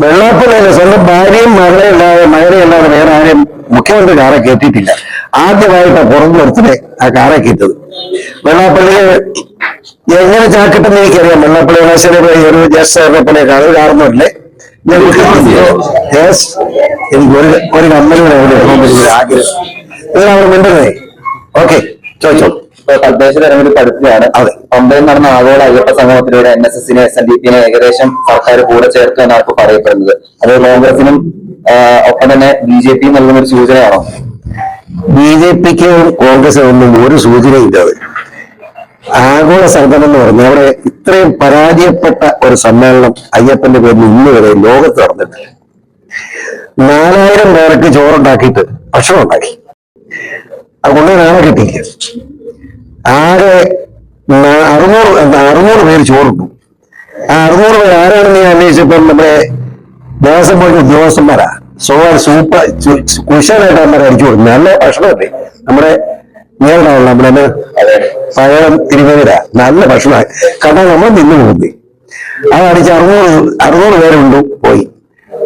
വെള്ളാപ്പള്ളിയിലെ സ്വന്തം ഭാര്യയും മകനെയല്ലാതെ വേറെ ആരും മുഖ്യമന്ത്രി കാറെ കയറ്റിയിട്ടില്ല. ആദ്യമായിട്ടാണ് പുറത്തു നിർത്തിനെ ആ കാറെ കയറ്റത്. വെള്ളാപ്പള്ളിയെ എങ്ങനെ ചാക്കിട്ടെന്ന് എനിക്കറിയാം. വെള്ളാപ്പള്ളി ഒരു ജ്യേഷ്ഠപ്പള്ളിയൊക്കെ അത് കാരണമല്ലേ എനിക്ക് ഒരു കമ്പനിയുടെ ആഗ്രഹം. ഇതാണ് മിണ്ടുന്നേ. ഓക്കെ, ചോദിച്ചോ. തദ്ദേശ തെരഞ്ഞെടുപ്പ് അടുക്കുകയാണ്. പമ്പയിൽ നടന്ന ആഗോള അയ്യപ്പ സംഗമത്തിലൂടെ NSSനെ SNDPനെ ഏകദേശം സർക്കാർ കൂടെ ചേർത്തു എന്നാണ് ഇപ്പോൾ പറയപ്പെടുന്നത്. അത് കോൺഗ്രസിനും ഒപ്പം തന്നെ BJP നൽകുന്ന ഒരു സൂചനയാണോ? BJPക്ക് കോൺഗ്രസിനും ഒന്നും ഒരു സൂചനയില്ല. അത് ആഗോള സംഗമം എന്ന് പറഞ്ഞാൽ അവിടെ ഇത്രയും പരാജയപ്പെട്ട ഒരു സമ്മേളനം അയ്യപ്പന്റെ പേരിൽ ഇന്ന് വരെ ലോകത്ത് നടന്നിട്ടില്ല. 4000 പേർക്ക് ചോറുണ്ടാക്കിയിട്ട് ഭക്ഷണം ഉണ്ടാക്കി. അതുകൊണ്ട് നാളെ കിട്ടിയില്ല. ആകെ 600 പേര് ചോറുണ്ടു. ആ 600 പേര് ആരാണെന്ന് ഞാൻ അന്വേഷിച്ചപ്പോൾ നമ്മുടെ ദേവസ്വം ബോർഡ് ഉദ്യോഗസ്ഥന്മാരാ. സൂപ്പർ കുശാലായിട്ട് അമ്മരെ അടിച്ചു കൊടുക്കും. നല്ല ഭക്ഷണമല്ലേ നമ്മുടെ നേരിടാനുള്ള നമ്മുടെ പഴം തിരുവനന്തപുര നല്ല ഭക്ഷണമായി കാരണം നമ്മൾ നിന്ന് പോകുന്നേ. അതടിച്ച് 600 പേരുണ്ടു പോയി.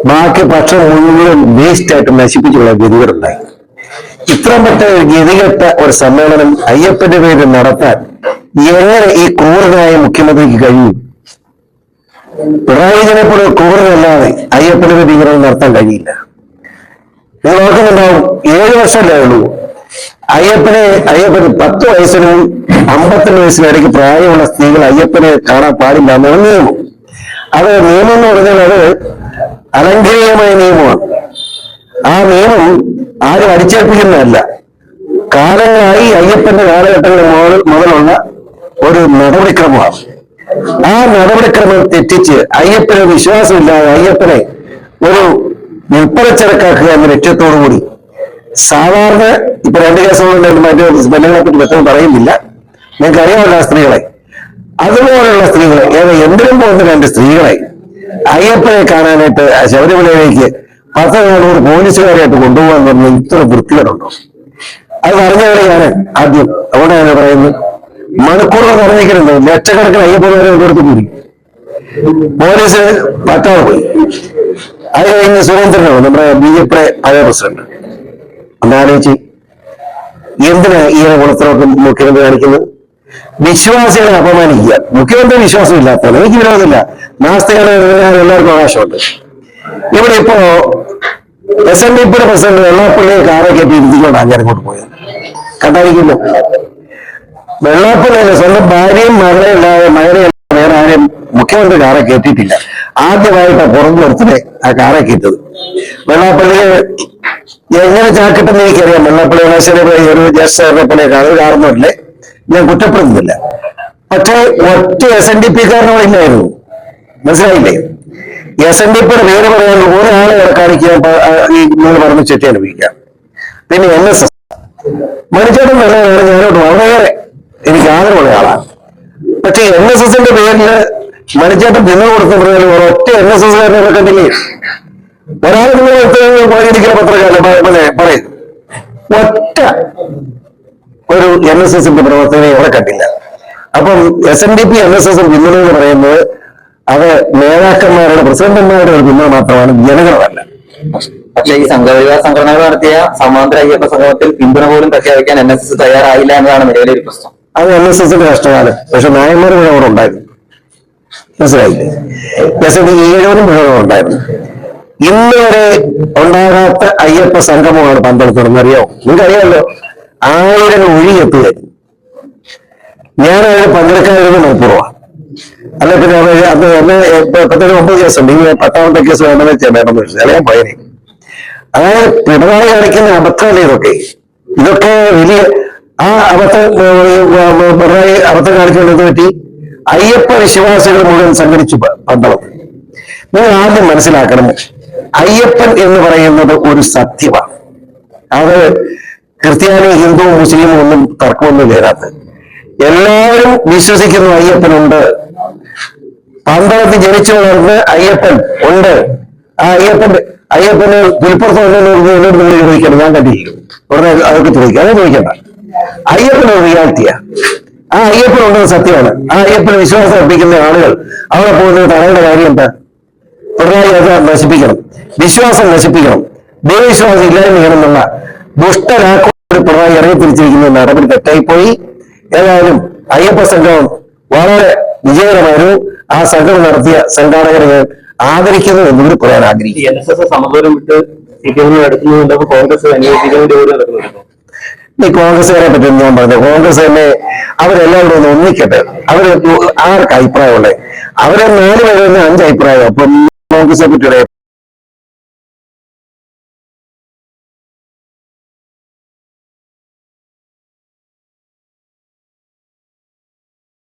ബാക്കി ഭക്ഷണം മുഴുവൻ വേസ്റ്റായിട്ട് നശിപ്പിച്ചുള്ള ഗതികളുണ്ടായി. ഇത്രപ്പെട്ട ഗതികെട്ട ഒരു സമ്മേളനം അയ്യപ്പന്റെ പേരിൽ നടത്താൻ എങ്ങനെ ഈ ക്രൂരനായ മുഖ്യമന്ത്രിക്ക് കഴിയും? പിണറായി വിജയനെ പോലെ ക്രൂരനല്ലാതെ അയ്യപ്പന്റെ പേരിൽ ഇങ്ങനെ നടത്താൻ കഴിയില്ല. നിങ്ങൾ ഓർക്കുന്നുണ്ടാവും, 7 വർഷമല്ലേ ഉള്ളൂ അയ്യപ്പന് 10 വയസ്സിനും 52 വയസ്സിനിടയ്ക്ക് പ്രായമുള്ള സ്ത്രീകൾ അയ്യപ്പനെ കാണാൻ പാടില്ല എന്നാണ് നിയമം. അത് നിയമം എന്ന് പറഞ്ഞാൽ അത് അലംഘനീയമായ നിയമമാണ്. ആ നിയമം ആരും അടിച്ചേൽപ്പിക്കുന്നതല്ല. കാലങ്ങളായി അയ്യപ്പന്റെ കാലഘട്ടങ്ങൾ മുതലുള്ള ഒരു നടപടിക്രമമാണ്. ആ നടപടിക്രമം തെറ്റിച്ച് അയ്യപ്പന് വിശ്വാസമില്ലാതെ അയ്യപ്പനെ ഒരു വിൽപ്പനച്ചരക്കാക്കുക എന്ന ലക്ഷ്യത്തോടുകൂടി സാധാരണ ഇപ്പൊ 2 കേസുകളുണ്ട്. മറ്റു ബന്ധങ്ങളെ പറ്റി വ്യക്തം പറയുന്നില്ല. നിങ്ങൾക്ക് അറിയാമല്ല സ്ത്രീകളെ, അതുപോലുള്ള സ്ത്രീകളെ എന്തിനും പോകുന്ന 2 സ്ത്രീകളെ അയ്യപ്പനെ കാണാനായിട്ട് ശബരിമലയിലേക്ക് 10-400 പോലീസുകാരായിട്ട് കൊണ്ടുപോകാൻ പറഞ്ഞാൽ ഇത്ര വൃത്തികേടുണ്ടോ? അത് പറഞ്ഞവരെ ഞാൻ ആദ്യം അതുകൊണ്ടാണ് പറയുന്നത്. മണിക്കൂറുകൾ പറഞ്ഞിരിക്കുന്നത് ലക്ഷക്കണക്കിന് അയ്യപ്പന്മാരെ കൊടുത്തു കൂടി പോലീസ് പട്ടാള പോയി. അത് കഴിഞ്ഞ് സുരേന്ദ്രനാണ് നമ്മുടെ BJP പഴയ പ്രസിഡന്റ്. എന്നാലോചിച്ച് എന്തിനാ ഈ ഗുണത്തിനൊക്കെ മുഖ്യമന്ത്രി കാണിക്കുന്നത്? വിശ്വാസികളെ അപമാനിക്കുക. മുഖ്യമന്ത്രി വിശ്വാസമില്ലാത്തതാണ്. എനിക്ക് വിരോധമില്ല. നാസ്തികളെ എല്ലാവർക്കും അവകാശമുണ്ട്. ഇവിടെ ഇപ്പോ SNDPയുടെ പ്രസിഡന്റ് വെള്ളാപ്പള്ളിയെ കാറെ കയറ്റി ഇരുത്തിക്കൊണ്ട് അങ്ങനെ അങ്ങോട്ട് പോയത് കണ്ടായിരിക്കില്ല. വെള്ളാപ്പള്ളിയിലെ സ്വന്തം ഭാര്യയും മകനെയല്ലാതെ വേറെ ആരും മുഖ്യമന്ത്രി കാറെ കയറ്റിയിട്ടില്ല. ആദ്യമായിട്ടാണ് പുറത്തു നിർത്തിനെ ആ കാറെ കയറ്റത്. വെള്ളാപ്പള്ളിയെ എങ്ങനെ ചാക്കിട്ടെന്ന് എനിക്കറിയാം. വെള്ളാപ്പള്ളി ഒരു ജ്യേഷ്ഠപ്പള്ളിയൊക്കെ അത് കാരണമല്ലേ ഞാൻ കുറ്റപ്പെടുന്നില്ല. പക്ഷേ ഒറ്റ SNDPക്കാരനോട് ഇല്ലായിരുന്നു. മനസ്സിലായില്ലേ? SNDPയുടെ പേര് പറയാൻ ഒരാളെ കാണിക്കാൻ നിങ്ങൾ പറഞ്ഞ് ചെറ്റി അനുഭവിക്കാം. പിന്നെ NSS മണിച്ചേട്ടൻ നല്ലതാണ്. ഞാനോട്ട് വളരെയേറെ എനിക്ക് ആദരവുള്ള ആളാണ്. പക്ഷെ NSSന്റെ പേരിൽ മണിച്ചേട്ടൻ തിന്നു കൊടുത്ത പറഞ്ഞാൽ ഒരൊറ്റ NSSകാരനെ കണ്ടില്ലേ? ഒരാൾ നിങ്ങൾ പോയിരിക്കുന്ന പത്രക്കാരനെ പറയും ഒറ്റ ഒരു NSSന്റെ പ്രവർത്തകനെ ഇവിടെ കണ്ടില്ല. അപ്പം SNDP NSS പിന്തുണയെന്ന് പറയുന്നത് അത് നേതാക്കന്മാരുടെ പ്രസിഡന്റുമാരുടെ ഒരു പിന്തുണ മാത്രമാണ്, ജനങ്ങളല്ല. പക്ഷേ ഈ സംഘപരിവാർ സംഘടനകൾ നടത്തിയ സമാന്തര അയ്യപ്പ സംഗമത്തിൽ പിന്തുണ പോലും പ്രഖ്യാപിക്കാൻ NSS തയ്യാറായില്ല എന്നതാണ് നിലവിലെ ഒരു പ്രശ്നം. അത് NSSന്റെ കഷ്ടകാലം. പക്ഷെ നായന്മാർ മുഴുവൻ അവിടെ ഉണ്ടായിരുന്നു. മനസ്സിലായില്ലേ? SNDP മുഴുവൻ ഉണ്ടായിരുന്നു. ഇന്ന് വരെ ഉണ്ടാകാത്ത അയ്യപ്പ സംഗമമാണ് പങ്കെടുത്തതെന്നറിയോ? നിങ്ങൾക്കറിയാമല്ലോ, 1000 ഒഴിയെത്തുകയായിരുന്നു. ഞാനതിന് പങ്കെടുക്കാതിരുന്ന മലപ്പുറമാണ്. അല്ല പിന്നെ അത് എന്നെ 9 കേസുണ്ട്. ഈ 10ാമത്തെ കേസ് വേണമെന്ന് വെച്ച് അല്ലെങ്കിൽ പയനെ. അതായത് പിണറായി കാണിക്കുന്ന അബദ്ധമല്ലേ ഇതൊക്കെ വലിയ ആ പിണറായി അബദ്ധം കാണിച്ചുകൊണ്ടത് പറ്റി അയ്യപ്പ വിശ്വാസികൾ മുഴുവൻ സംഘടിച്ചു പന്തളം. നിങ്ങൾ ആദ്യം മനസ്സിലാക്കണം, അയ്യപ്പൻ എന്ന് പറയുന്നത് ഒരു സത്യമാണ്. അത് ക്രിസ്ത്യാനി, ഹിന്ദു, മുസ്ലിം ഒന്നും തർക്കമൊന്നും ചേരാത്ത എല്ലാവരും വിശ്വസിക്കുന്ന അയ്യപ്പനുണ്ട്. പന്തളത്തിൽ ജനിച്ചു വളർന്ന് അയ്യപ്പൻ ഉണ്ട്. ആ അയ്യപ്പന് പുൽപ്പുറത്ത് എന്നോട് നിങ്ങൾ ചോദിക്കണം, ഞാൻ കണ്ടിരിക്കും ഉടനെ അതൊക്കെ ചോദിക്കാം. അത് ചോദിക്കണ്ട. അയ്യപ്പനൊരു റിയാലിറ്റിയാ. ആ അയ്യപ്പനുണ്ടെന്ന് സത്യമാണ്. ആ അയ്യപ്പന് വിശ്വാസം അർപ്പിക്കുന്ന ആളുകൾ അവിടെ പോകുന്നത് തടയേണ്ട കാര്യം എന്താ? പിണറായി അത് നശിപ്പിക്കണം, വിശ്വാസം നശിപ്പിക്കണം, ദൈവവിശ്വാസം ഇല്ലായ്മ ചെയ്യണമെന്നുള്ള ദുഷ്ടരാക്കോട് പിണറായി ഇറങ്ങി തിരിച്ചിരിക്കുന്ന നടപടി തെറ്റായിപ്പോയി. ഏതായാലും അയ്യപ്പ സംഘം വളരെ വിജയകരമായിരുന്നു. ആ സംഘം നടത്തിയ സംഘാടകരെ ഞാൻ ആദരിക്കുന്നു എന്നുകൂടി പറയാൻ ആഗ്രഹിക്കുന്നു. NSS സമദൂരം വിട്ട് CPM എടുക്കുന്നുണ്ടപ്പോൾ കോൺഗ്രസ് അനുയോജിക്കുന്നതിന്റെ ഒരു നടക്കുന്നുണ്ടോ? ഈ കോൺഗ്രസുകാരെ പറ്റി ഞാൻ പറഞ്ഞു, കോൺഗ്രസ് തന്നെ അവരെല്ലാവരും ഒന്ന് ഒന്നിക്കട്ടെ. അവര് ആർക്ക് അഭിപ്രായമുള്ളത്? അവരെ 4 പേരിൽ നിന്ന് 5 അഭിപ്രായം. അപ്പം കോൺഗ്രസിനെ പറ്റിയുടെ